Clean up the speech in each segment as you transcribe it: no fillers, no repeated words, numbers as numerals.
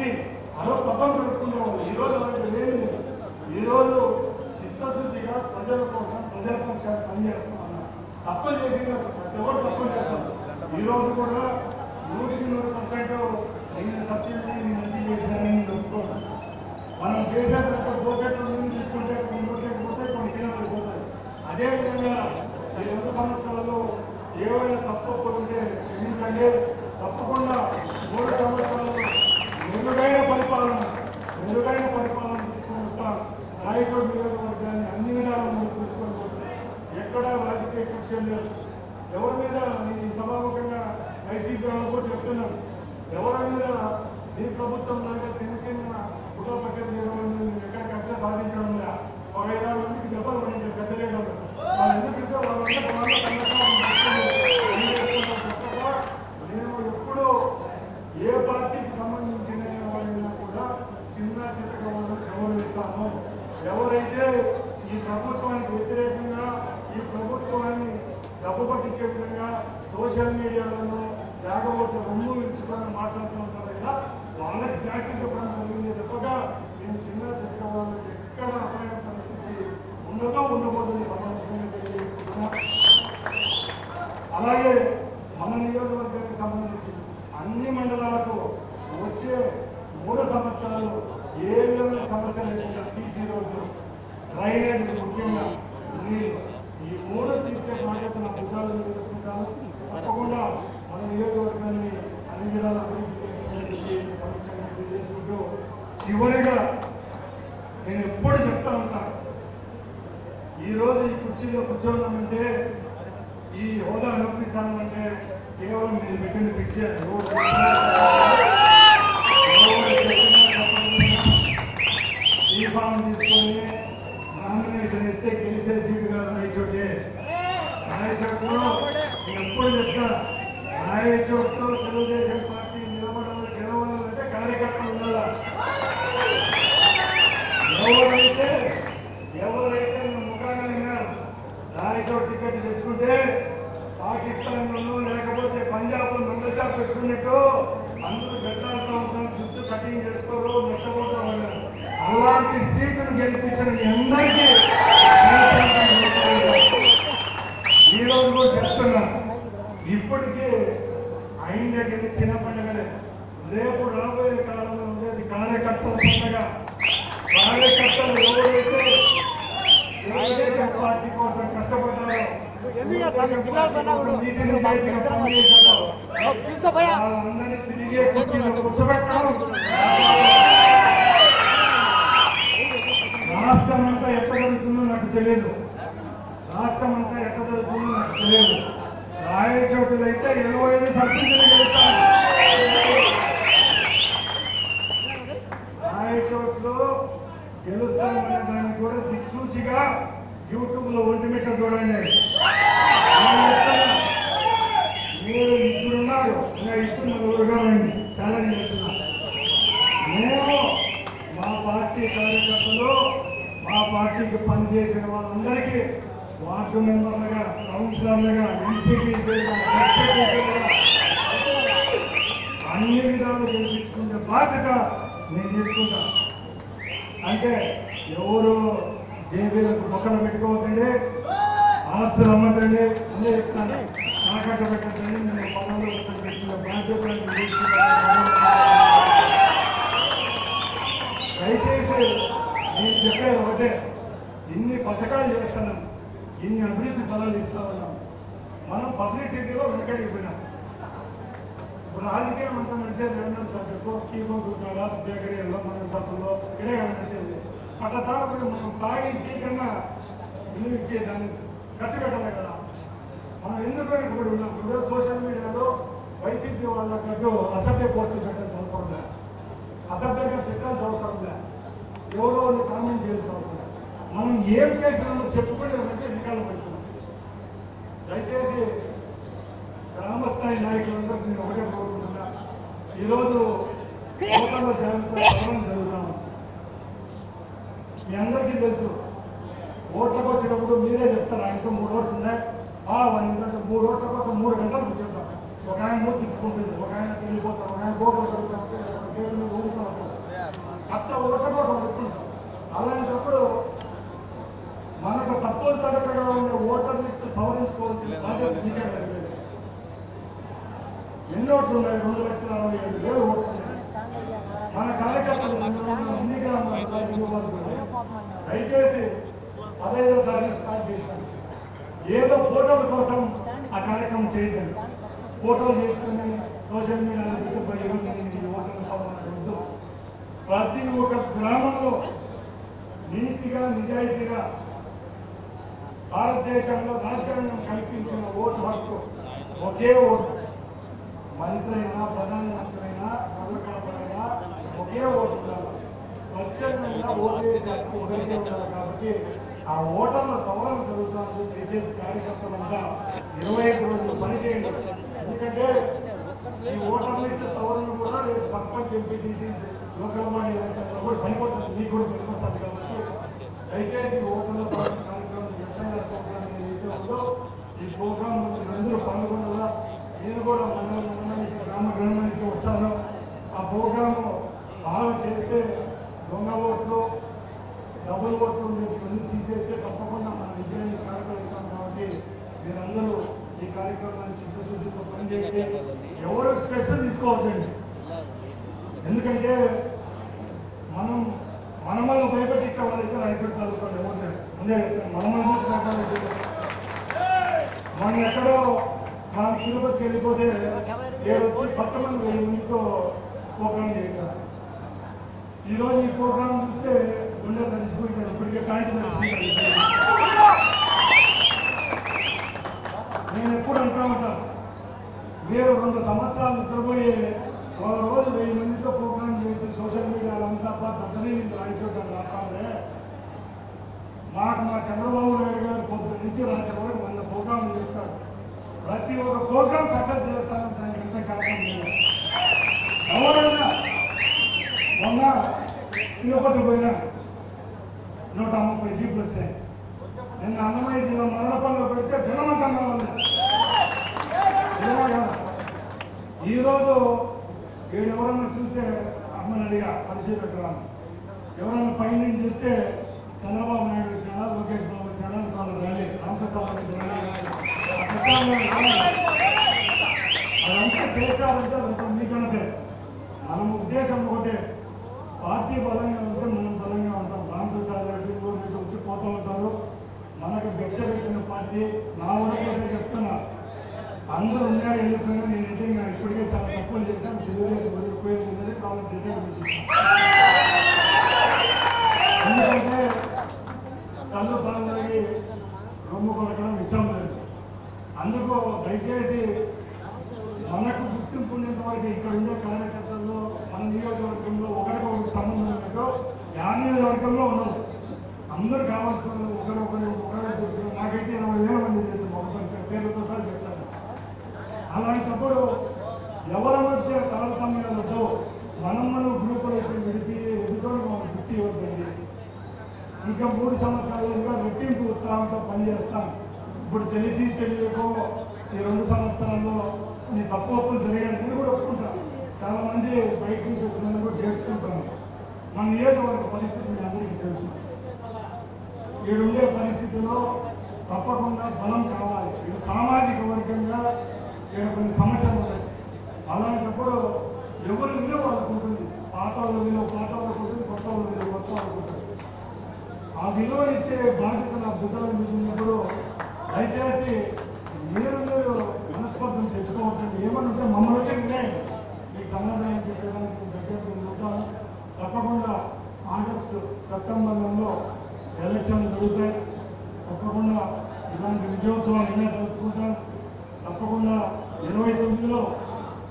అన్ని అదో తప్పని పెట్టుకునేవాళ్ళు. ఈరోజు అలాంటి లేదు. ఈరోజు చిత్తశుద్ధిగా ప్రజల కోసం ప్రజల పక్షాన్ని పనిచేస్తామన్నా తప్పని చేసిన ప్రతి ఒక్కరు తప్పని చేస్తాం. ఈరోజు కూడా 100% నేను సబ్సిడీ మంచి చేసినానని నేను ఒప్పుకోను. మనం చేసే దోసేట్లు నీళ్ళు తీసుకుంటే కొన్ని రోజులకి పోతాయి, కొన్ని కిలోమీటర్లు పోతాయి. అదేవిధంగా ఈ 2 సంవత్సరాల్లో ఏవైనా తప్పు ఉంటే క్షమించండి. తప్పకుండా 3 సంవత్సరాల్లో మెరుగైన పరిపాలన తీసుకుని వస్తాం. రాయచోటి నియోజకవర్గాన్ని అన్ని విధాలు ముందుకు తీసుకొని పోతాం. ఎక్కడా రాజకీయ కక్షలు లేవు. ఎవరి మీద నేను ఈ సభాముఖంగా వైసీపీ వాళ్ళు కూడా చెప్తున్నాను, ఎవరి మీద ఈ ప్రభుత్వం లాగా చిన్న కుటుంబ పక్కన ఎక్కడ కక్ష సాధించడం లేదా. ఒక 5-6 మందికి దెబ్బలు పడింది పెద్దలేడు వాళ్ళు ఎందుకంటే నేను ఎప్పుడూ ఏ పార్టీకి సంబంధించిన వాళ్ళైనా కూడా చిన్న వాళ్ళని గౌరవిస్తాను. ఎవరైతే ఈ ప్రభుత్వానికి వ్యతిరేకంగా ఈ ప్రభుత్వాన్ని డబ్బు పట్టించే విధంగా సోషల్ మీడియాలను లేకపోతే రొమ్ము విరుచుకొని మాట్లాడుతూ ఉంటారు కదా, వాళ్ళకి శాఖలు చెప్పడం జరిగింది తప్పగా నేను చిన్న వాళ్ళకి ఎక్కడ అపాయ పరిస్థితి ఉండదో ఉండబోతుంది సంబంధించిన తెలియజేస్తున్నా. అలాగే మన నియోజకవర్గానికి సంబంధించి అన్ని మండలాలకు వచ్చే 3 సంవత్సరాలు ఏ విధమైన సమస్య లేకుండా సీసీ రోడ్లు, డ్రైనేజ్, ముఖ్యంగా నీళ్లు, ఈ 3 తీర్చే బాధ్యత నా భుజాలు తీసుకుంటాను. తప్పకుండా మన నియోజకవర్గాన్ని అన్ని విధాల అభివృద్ధి సమస్యలు చేసుకుంటూ చివరిగా నేను ఎప్పుడు చెప్తా ఉంటాను, ఈరోజు ఈ కుర్చీలో కూర్చోన్నామంటే ఈ హోదా నొప్పిస్తానంటే కేవలం నేను పెట్టిన భిక్ష దీపాలను తీసుకొని నామినేషన్ ఇస్తే గెలిచే సీటు కాదు రాయచోటే. రాయచోట్లో ఎప్పుడు చెప్తా, రాయచోట్లో తెలుగుదేశం పార్టీ నిలబడాలి గెలవాలంటే కార్యకర్తలు ఉండాలా. ఎవరైతే ముఖాన్ని విన్నారు రాయచోట్ టికెట్ తెచ్చుకుంటే పాకిస్తాన్లో లేకపోతే పంజాబ్లో మెంబర్షిప్ పెట్టుకున్నట్టు అందరూ గడ్డాలతో ఉంటారు, జుట్టు కటింగ్ చేసుకోరు, నష్టపోతా ఉన్నారు. అలాంటి సీటును గెలిపించిన అందరికీ ఈరోజు కూడా చెప్తున్నా, ఇప్పటికీ అయిందకి చిన్న పండుగలే, రేపు రాబోయే కాలంలో ఉండేది కార్యకర్తల పండుగ. కార్యకర్తలు ఎవరైతే తెలుగుదేశం పార్టీ కోసం కష్టపడ్డారో, వాళ్ళందరినీ తిరిగే కూర్చోబెట్టడం. రాష్ట్రం అంతా ఎక్కడ జరుగుతుందో నాకు తెలియదు, రాయచోటులో అయితే 25 సర్పంచులు గెలుస్తారు. రాయచోట్లో గెలుస్తామనే దాన్ని కూడా దిక్సూచిగా యూట్యూబ్ లో ఒంటిమీటర్ చూడండి. మీరు ఇప్పుడున్నారు, ఇంకా ఇప్పుడు నలుగురుగా రండి, ఛాలెంజ్ చేస్తున్నా. మేము మా పార్టీ కార్యకర్తలు, మా పార్టీకి పనిచేసిన వాళ్ళందరికీ వార్డు మెంబర్లుగా, కౌన్సిలర్లుగా, ఎంపీటీసీలుగా, అన్ని విధాలు గెలిపించుకునే బాధ్యత నేను తీసుకుంటా. అంటే ఎవరు జేబీలకు పక్కన పెట్టుకోవద్దండి, ఆస్తులు అమ్మకండి అన్నీ చెప్తాను. నాకట్ట పెట్టండి, నేను పనులు పెట్టిన బాధ్యత దయచేసి నేను చెప్పేది ఒకటే, ఇన్ని పథకాలు చేస్తున్నాం, ఇన్ని అభివృద్ధి ఫలాలు ఇస్తా ఉన్నాం. మనం పబ్లిసిటీలో వెనకడిపోయినాం. ఇప్పుడు రాజకీయం అంతా నడిచేది ఏమన్నా సార్ చెప్పు, కీబోర్డు ఉంటారా బేకరీలో, మన షాపుల్లో ఇడే నడిచేది. అట్లా తాగకుండా మనం తాగి టీ కన్నా ఇల్లు ఇచ్చే దాన్ని ఖర్చు పెట్టాలి కదా. మనం ఎందుకు ఇప్పుడు ఉన్నాం. ఇప్పుడు సోషల్ మీడియాలో వైసీపీ వాళ్ళకు అసభ్య పోస్టులు పెట్టాల్సిన అవసరం లే, అసభ్యంగా పెట్టాల్సిన అవసరం లే, ఎవరో కామెంట్ చేయాల్సిన అవసరం లే. మనం ఏం చేసినామో చెప్పుకునేదంటే అధికారులు పెట్టుకున్నాం. దయచేసి గ్రామస్థాయి నాయకులందరూ నేను ఒకటే కోరుకుంటున్నా, ఈరోజు ఓటర్ల జాబితా జరుగుతాము. మీ అందరికీ తెలుసు, ఓట్లకు వచ్చినప్పుడు మీరే చెప్తారు, ఆయనతో 3 ఓట్లు ఉన్నాయి, వాళ్ళ 3 ఓట్ల కోసం 3 గంటలు కూర్చుంటాం. ఒక ఆయన మూర్తి తిప్పుకుంటుంది, ఒక ఆయన వెళ్ళిపోతాం, ఒక ఆయన గోడలు కడుగుతాం, గేటు మీద ఊరుతాం. లిస్టు సవరించుకోవాల్సిన బాధ్యత మీకే లేదు. ఎన్ని ఓట్లు ఉన్నాయి? 2,67,000 ఓట్లు ఉన్నాయి. మన కార్యకర్తలు ఎన్ని గ్రామాలు దయచేసి 15వ తారీఖు స్టార్ట్ చేసినాం. ఏదో ఫోటోల కోసం ఆ కార్యక్రమం చేయలేదు. ఫోటోలు చేసుకుని సోషల్ మీడియాలో పెట్టుకుపోయి ఓటర్ల సవరణ ప్రతి ఒక్క గ్రామంలో నీతిగా నిజాయితీగా భారతదేశంలో రాజ్యాంగం కల్పించిన ఓటు హక్కు ఒకే ఓటు. మంత్రి అయినా ప్రధానమంత్రి అయినా ప్రభుత్వమైనా ఒకే ఓటు ఉండాలి. స్వచ్ఛందంగా ఓటు వేసే హక్కు ఒకరికే ఉండాలి. కాబట్టి ఆ ఓటర్ల సవరణ జరుగుతుంది. దయచేసి కార్యకర్తలంతా 25 రోజులు పనిచేయండి. ఎందుకంటే ఈ ఓటర్లు ఇచ్చే సవరణ కూడా రేపు సర్పంచ్ ఎంపీటీసీ లోకల్ బాడీ ఎలక్షన్లో కూడా పనికొస్తుంది, మీకు కూడా పనికొస్తుంది. కాబట్టి దయచేసి ఓటర్ల సవరణ కార్యక్రమం ఎస్ఐఆర్ ప్రోగ్రామ్ ఏదైతే ఉందో ఈ ప్రోగ్రామ్ అందరూ పాల్గొనగా నేను కూడా మండలానికి గ్రామానికి వస్తాను. ఆ ప్రోగ్రాము బాగా చేస్తే దొంగ ఓట్లు డబుల్ ఓట్లు అన్ని తీసేస్తే తప్పకుండా మన విజయాన్ని కార్యక్రమం. కాబట్టి మీరందరూ ఈ కార్యక్రమాన్ని చిత్తశుద్ధితో పనిచేయండి. ఎవరు స్ట్రెస్ తీసుకోవద్దండి. ఎందుకంటే మనమల్ని భయపెట్టించే వాళ్ళైతే రైతు తాలూకాలు ఎవరు ముందే మనం ఎక్కడో మనం తిరుపతికి వెళ్ళిపోతే 10 మంది 1000 మందితో ప్రోగ్రాం చేశారు. ఈరోజు ఈ ప్రోగ్రాం చూస్తే గుండె తడిసిపోయింది. ఇప్పటికే ప్యాంటు తడిసిపోయింది. నేను ఎప్పుడు అంటా ఉంటాను, మీరు 2 సంవత్సరాలు నిద్రపోయే ఒక రోజు 1000 మందితో ప్రోగ్రాం చేసి సోషల్ మీడియాలో అంతా దగ్గరే నుంచి రాయిచోటాలు రాస్తామే. మాకు మా చంద్రబాబు నాయుడు గారు పొద్దు నుంచి రాత్రి వరకు 100 ప్రోగ్రాంలు చేస్తాడు. ప్రతి ఒక్క ప్రోగ్రాం సక్సెస్ చేస్తానని దానికంటే కార్యక్రమం ఎవరైనా మొన్న తిరుపతి పోయినా 130 జీపులు వచ్చాయి. నిన్న అన్నమయ్య జిల్లా మదనపల్లిలో పెడితే జనమంతా ఉంది. ఈరోజు వీడు ఎవరన్నా చూస్తే అమ్మని అడిగా పరిశీలించడం, ఎవరన్నా పైన చూస్తే చంద్రబాబు నాయుడు వచ్చినా లోకేష్ బాబు వచ్చినా వాళ్ళు ర్యాలీ రామప్రసాద్ అదంతా చేస్తారంటే అదంతా మీకంటే మన ఉద్దేశం ఒకటే, పార్టీ బలంగా ఉంటే మనం బలంగా ఉంటాం. రామప్రసాద్ రెడ్డి వచ్చి పోతూ ఉంటారు. మనకు భిక్ష పెట్టిన పార్టీ నా వరకు చెప్తున్నా. అందరూ ఉన్నాయి వెళ్ళిపోయినా నేను నిజంగా ఇప్పటికే చాలా తప్పులు చేశాను. చివరికి వదిలిపోయేది కాబట్టి ఎందుకంటే కళ్ళు పాలకి రొమ్ము కొనడం ఇష్టం లేదు. అందుకు దయచేసి మనకు గుర్తింపు ఉండేంత వరకు ఇక్కడ ఉండే కార్యకర్తల్లో మన నియోజకవర్గంలో ఒకరికొకరికి సంబంధం ఉన్నట్టు యా నియోజకవర్గంలో ఉండదు. అందరూ కావాల్సిన ఒకరే తీసుకుని నాకైతే 20,000 మంది చేసిన ఒక పేర్లతో సార్ చెప్తాను. అలాంటప్పుడు ఎవరి మధ్య తారతమ్యాలతో మనం గ్రూపులు అయితే విడిపి ఎదుర్కొని మనం గుర్తి ఇవ్వద్దండి. ఇంకా 3 సంవత్సరాలు ఇంకా రెట్టింపు ఉత్సాహంతో పనిచేస్తాం. ఇప్పుడు తెలిసి తెలియకో ఈ 2 సంవత్సరాల్లో నీ తప్పు ఒప్పులు జరిగాయని కూడా ఒప్పుకుంటాను. చాలా మంది బయట నుంచి వచ్చినందుకు కూడా నేర్చుకుంటాను. మన నియోజకవర్గ పరిస్థితి మీ అందరికీ తెలుసు. ఈడుండే పరిస్థితిలో తప్పకుండా బలం కావాలి. ఇది సామాజిక వర్గంగా కొన్ని సమస్యలు ఉన్నాయి. అలాంటప్పుడు ఎవరు విలువ వాళ్ళకు ఉంటుంది. పాత వాళ్ళ విలువ పాత వాళ్ళకు ఉంటుంది, కొత్త వాళ్ళ విలువ కొత్త వాళ్ళకు ఉంటుంది. ఆ విలువ ఇచ్చే బాధ్యత నా భుజాల మీద ఉన్నప్పుడు దయచేసి మీరు మనస్పర్ధం తెచ్చుకోవచ్చండి. ఏమని ఉంటే మమ్మల్ని వచ్చి వినేయండి. మీకు సమాధానం చెప్పడానికి దగ్గర ఉంటాను. తప్పకుండా ఆగస్టు సెప్టెంబర్ నెలలో ఎలక్షన్లు జరుగుతాయి. తప్పకుండా ఇలాంటి విజయోత్సవాలు ఎన్నో జరుపుకుంటాం. తప్పకుండా 29లో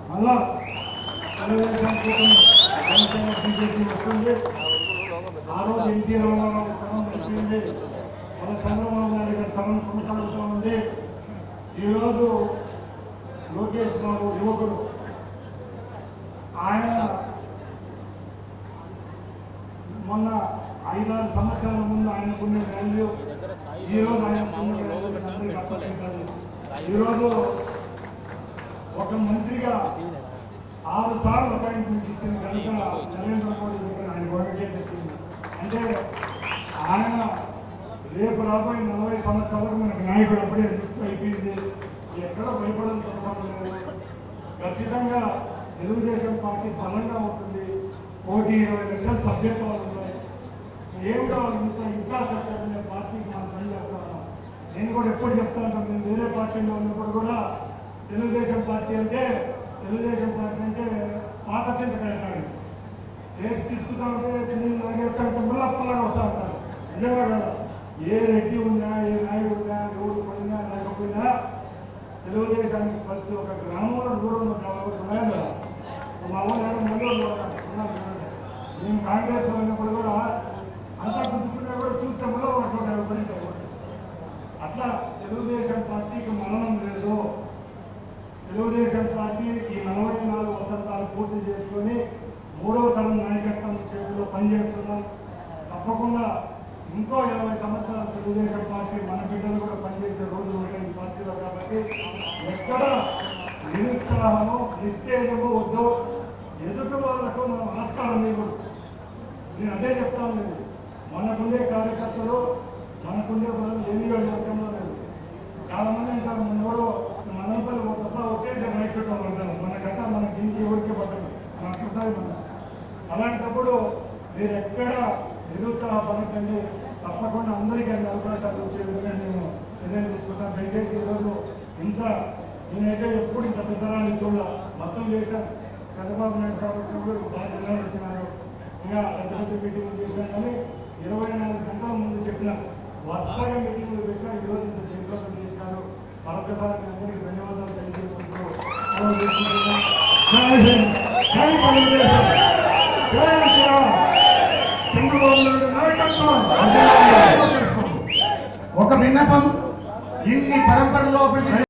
మళ్ళా తెలుగుదేశం బీజేపీ వస్తుంది. ఆ రోజు ఎన్టీ రామారావు తరం వచ్చింది. మన చంద్రబాబు నాయుడు గారి తరం కొనసాగుతూ ఉంది. ఈరోజు లోకేష్ బాబు యువకుడు, ఆయన మొన్న 5-6 సంవత్సరాల ముందు ఆయనకున్న వాల్యూ ఈరోజు ఆయనకున్న వాల్యూ అప్పగించాలి. ఈరోజు ఒక మంత్రిగా 6 సార్లు అపాయింట్మెంట్ ఇచ్చిన కనుక నరేంద్ర మోడీ దగ్గర ఆయన ఒకటే చెప్పింది. అంటే ఆయన రేపు రాబోయే 40 సంవత్సరాలకు మనకు నాయకుడు అప్పుడే దృష్టి అయిపోయింది. ఎక్కడ భయపడాల్సిన అవసరం లేదు. ఖచ్చితంగా తెలుగుదేశం పార్టీ బలంగా ఉంటుంది. 1,20 లక్షల సబ్జెక్టు వాళ్ళు ఉన్నాయి. ఏం కావాలి ఇంత ఇన్ఫ్రాస్ట్రక్చర్ అనే పార్టీకి మనం పనిచేస్తాము. నేను కూడా ఎప్పుడు చెప్తా ఉంటాను, నేను వేరే పార్టీలో ఉన్నప్పుడు కూడా తెలుగుదేశం పార్టీ అంటే పాత చింతకాయ కాదు. కేసు తీసుకుంటా ఉంటే నీళ్ళు తాగేస్తాంటే మళ్ళీ అప్పలాగా వస్తూ ఉంటారు. నిజంగా కదా, ఏ రెడ్డి ఉన్నా ఏ నాయుడు ఉన్నా ఎవరు పడినా లేకపోయినా తెలుగుదేశానికి ప్రతి ఒక గ్రామంలో దూరంలో కాబట్టి ఉన్నాయని కదా. మా ఊళ్ళో మళ్ళీ మేము కాంగ్రెస్ ఉన్నప్పుడు కూడా అంతా గుర్తుకున్నా కూడా చూసే మళ్ళీ పడితే అట్లా తెలుగుదేశం పార్టీకి మరణం లేదు. తెలుగుదేశం పార్టీ ఈ 44 వసంతాలు పూర్తి చేసుకొని 3వ తరం నాయకత్వం చేతిలో పనిచేస్తున్నాం. తప్పకుండా ఇంకో 20 సంవత్సరాలు తెలుగుదేశం పార్టీ మన బిడ్డలు కూడా పనిచేసే రోజులు ఉంటాయి ఈ పార్టీలో. కాబట్టి ఎక్కడ నిరుత్సాహము నిస్తేజము వద్దు. ఎదుటి వాళ్ళకు మనం ఆస్కారం ఇవ్వదు. నేను అదే చెప్తాను లేదు, మనకుండే కార్యకర్తలు మనకుండే బలం ఎన్ని వర్గంలో లేదు. చాలా మంది అంటారు మనోడు మనంపల్లి ఒక వచ్చేసి నాయకుడు అంటారు. మనకంట మనకి ఇంటి ఎవరికి పట్టదు మనకుంటాయి మనం. అలాంటప్పుడు మీరు ఎక్కడ నిరుత్సాహపడకండి. తప్పకుండా అందరికీ అన్ని అవకాశాలు వచ్చే విధంగా నేను చర్యలు తీసుకుంటాను. దయచేసి ఈరోజు నేనైతే ఎప్పుడు ఇంత పెద్దరాన్ని చూడాల. బస్సులు చేశాను, చంద్రబాబు నాయుడు సార్ వచ్చినప్పుడు బాగా జిల్లాలు వచ్చినారు. ఇంకా పెద్ద పెద్ద మీటింగ్లు చేసినా కానీ 24 గంటల ముందు చెప్పిన వరుసగా మీటింగ్లు పెట్టినా ఈరోజు ఇంత జయప్రదం చేసినారు. మరొకసారి మీ అందరికీ ధన్యవాదాలు తెలియజేసుకుంటూ ఒక విన్నపం, ఇన్ని పరంపరలో